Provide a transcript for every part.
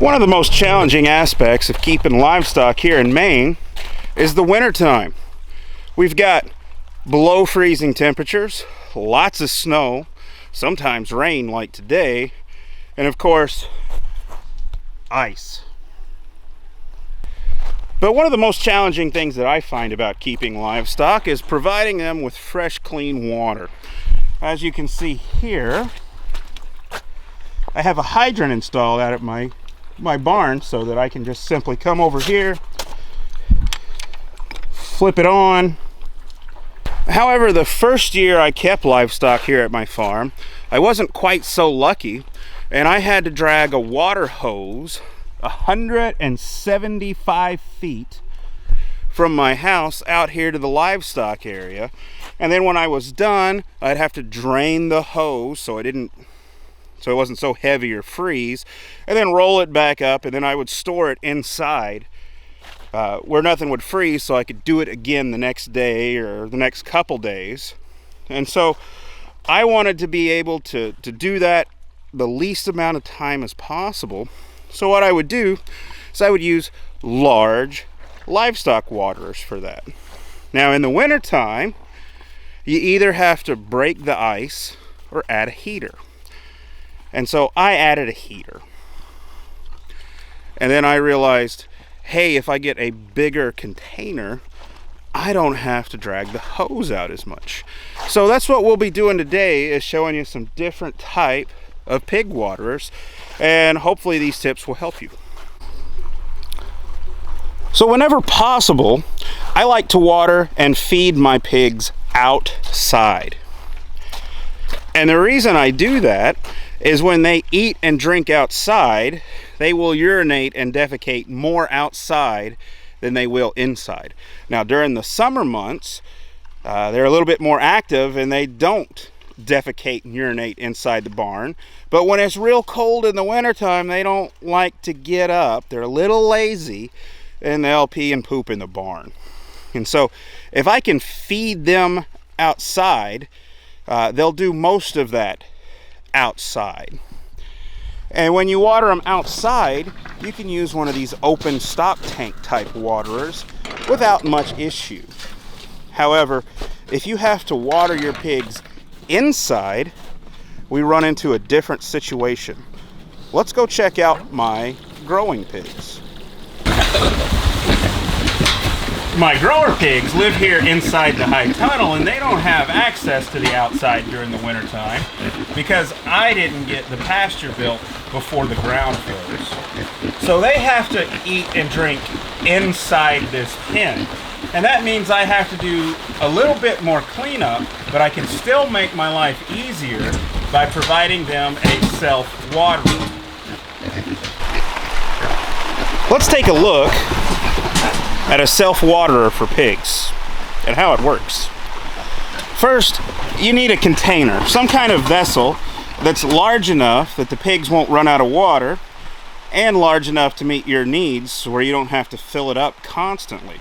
One of the most challenging aspects of keeping livestock here in Maine is the wintertime. We've got below freezing temperatures, lots of snow, sometimes rain like today, and of course, ice. But one of the most challenging things that I find about keeping livestock is providing them with fresh, clean water. As you can see here, I have a hydrant installed out at my barn so that I can just simply come over here, flip it on. However, the first year I kept livestock here at my farm, I wasn't quite so lucky, and I had to drag a water hose 175 feet from my house out here to the livestock area. And then when I was done, I'd have to drain the hose so it wasn't so heavy or freeze, and then roll it back up, and then I would store it inside where nothing would freeze, so I could do it again the next day or the next couple days. And so I wanted to be able to do that the least amount of time as possible. So what I would do is I would use large livestock waterers for that. Now in the wintertime, you either have to break the ice or add a heater. And so I added a heater. And then I realized, hey, if I get a bigger container, I don't have to drag the hose out as much. So that's what we'll be doing today, is showing you some different type of pig waterers, and hopefully these tips will help you. So whenever possible, I like to water and feed my pigs outside. And the reason I do that is when they eat and drink outside, they will urinate and defecate more outside than they will inside. Now during the summer months, they're a little bit more active and they don't defecate and urinate inside the barn. But when it's real cold in the wintertime, they don't like to get up. They're a little lazy and they'll pee and poop in the barn. And so if I can feed them outside, they'll do most of that outside. And when you water them outside, you can use one of these open stock tank type waterers without much issue. However, if you have to water your pigs inside, we run into a different situation. Let's go check out my growing pigs. My grower pigs live here inside the high tunnel, and they don't have access to the outside during the wintertime because I didn't get the pasture built before the ground froze. So they have to eat and drink inside this pen. And that means I have to do a little bit more cleanup, but I can still make my life easier by providing them a self-watering. Let's take a look at a self-waterer for pigs and how it works. First, you need a container, some kind of vessel that's large enough that the pigs won't run out of water and large enough to meet your needs where you don't have to fill it up constantly.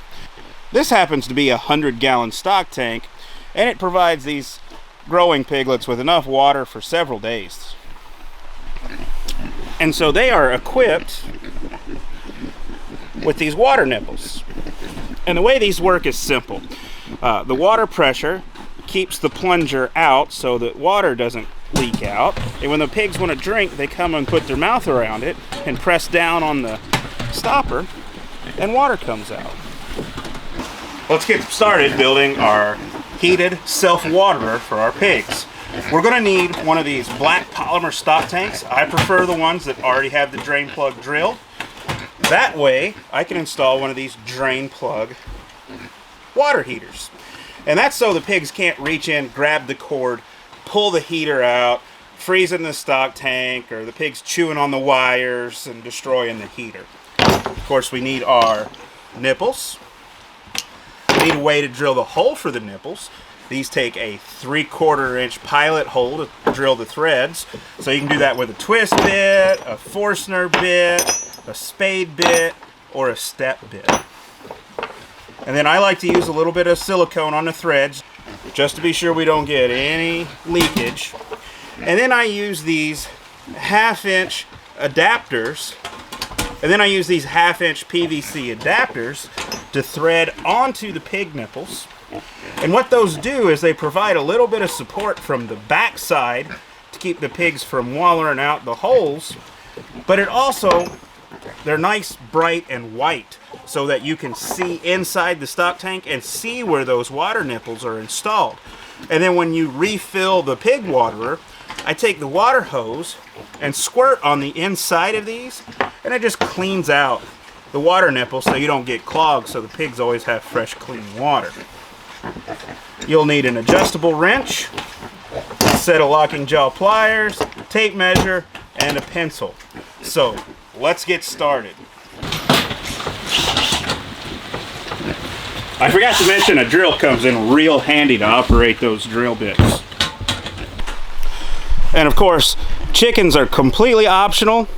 This happens to be a 100-gallon stock tank, and it provides these growing piglets with enough water for several days. And so they are equipped with these water nipples. And the way these work is simple. The water pressure keeps the plunger out so that water doesn't leak out. And when the pigs want to drink, they come and put their mouth around it and press down on the stopper, and water comes out. Let's get started building our heated self-waterer for our pigs. We're going to need one of these black polymer stock tanks. I prefer the ones that already have the drain plug drilled. That way, I can install one of these drain plug water heaters. And that's so the pigs can't reach in, grab the cord, pull the heater out, freeze in the stock tank, or the pigs chewing on the wires and destroying the heater. Of course, we need our nipples. We need a way to drill the hole for the nipples. These take a 3/4 inch pilot hole to drill the threads. So you can do that with a twist bit, a Forstner bit, a spade bit, or a step bit. And then I like to use a little bit of silicone on the threads just to be sure we don't get any leakage. And then I use these 1/2 inch adapters And then I use these 1/2-inch PVC adapters to thread onto the pig nipples. And what those do is they provide a little bit of support from the back side to keep the pigs from wallering out the holes. But it also, they're nice, bright, and white so that you can see inside the stock tank and see where those water nipples are installed. And then when you refill the pig waterer, I take the water hose and squirt on the inside of these, and it just cleans out the water nipples so you don't get clogged, so the pigs always have fresh, clean water. You'll need an adjustable wrench, a set of locking jaw pliers, tape measure, and a pencil. So let's get started. I forgot to mention a drill comes in real handy to operate those drill bits. And of course, chickens are completely optional,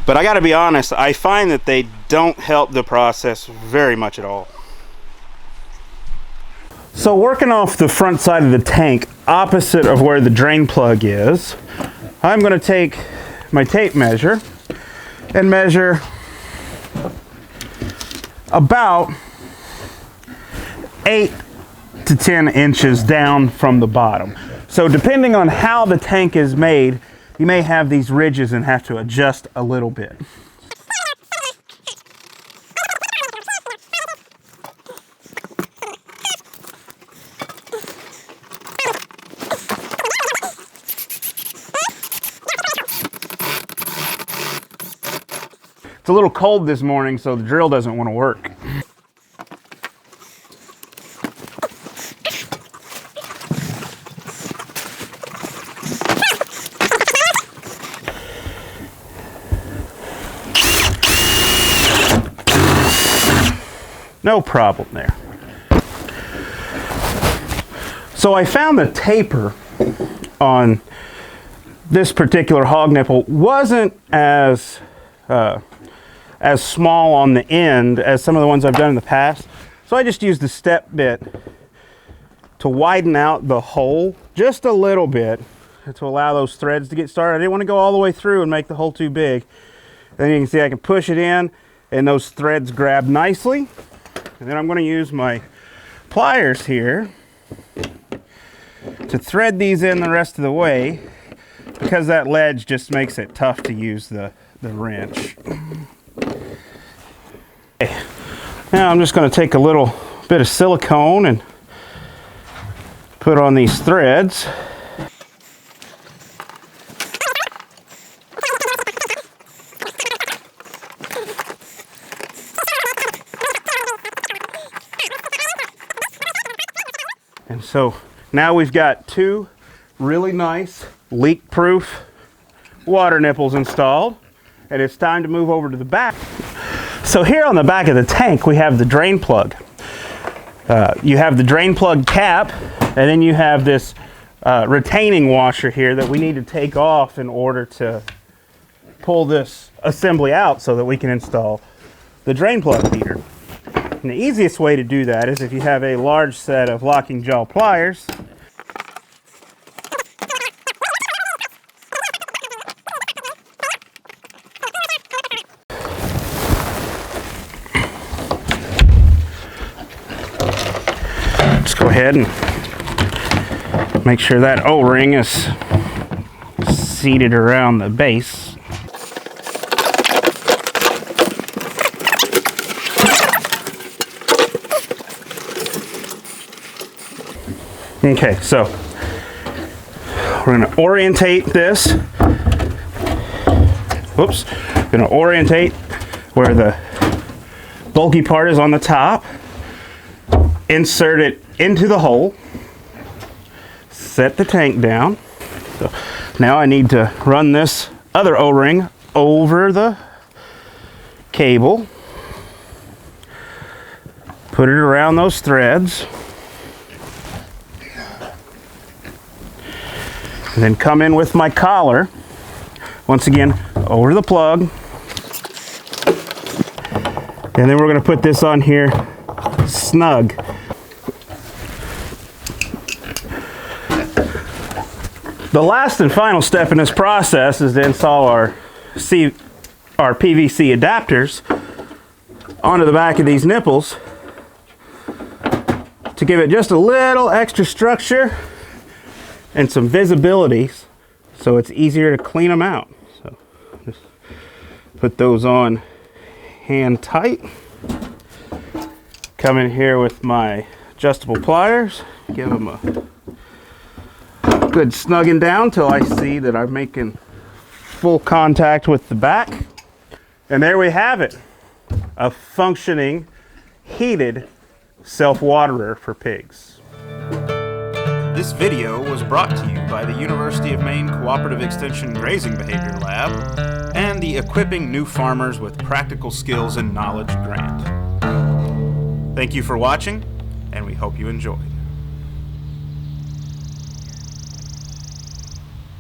but I gotta be honest, I find that they don't help the process very much at all. So working off the front side of the tank, opposite of where the drain plug is, I'm gonna take my tape measure and measure about 8 to 10 inches down from the bottom. So depending on how the tank is made, you may have these ridges and have to adjust a little bit. It's a little cold this morning, so the drill doesn't want to work. No problem there. So I found the taper on this particular hog nipple wasn't as small on the end as some of the ones I've done in the past. So I just used the step bit to widen out the hole just a little bit to allow those threads to get started. I didn't want to go all the way through and make the hole too big. Then you can see I can push it in and those threads grab nicely. And then I'm going to use my pliers here to thread these in the rest of the way, because that ledge just makes it tough to use the wrench. Okay. Now I'm just going to take a little bit of silicone and put on these threads. And so now we've got two really nice leak-proof water nipples installed, and it's time to move over to the back. So here on the back of the tank we have the drain plug. You have the drain plug cap, and then you have this retaining washer here that we need to take off in order to pull this assembly out so that we can install the drain plug heater. And the easiest way to do that is if you have a large set of locking jaw pliers. Just go ahead and make sure that O-ring is seated around the base. Okay, so we're going to orientate this. Whoops. Going to orientate where the bulky part is on the top. Insert it into the hole. Set the tank down. So now I need to run this other O-ring over the cable. Put it around those threads. And then come in with my collar, once again, over the plug. And then we're going to put this on here snug. The last and final step in this process is to install our our PVC adapters onto the back of these nipples to give it just a little extra structure and some visibility so it's easier to clean them out. So just put those on hand tight. Come in here with my adjustable pliers, give them a good snugging down till I see that I'm making full contact with the back. And there we have it, a functioning heated self-waterer for pigs. This video was brought to you by the University of Maine Cooperative Extension Grazing Behavior Lab and the Equipping New Farmers with Practical Skills and Knowledge grant. Thank you for watching, and we hope you enjoyed.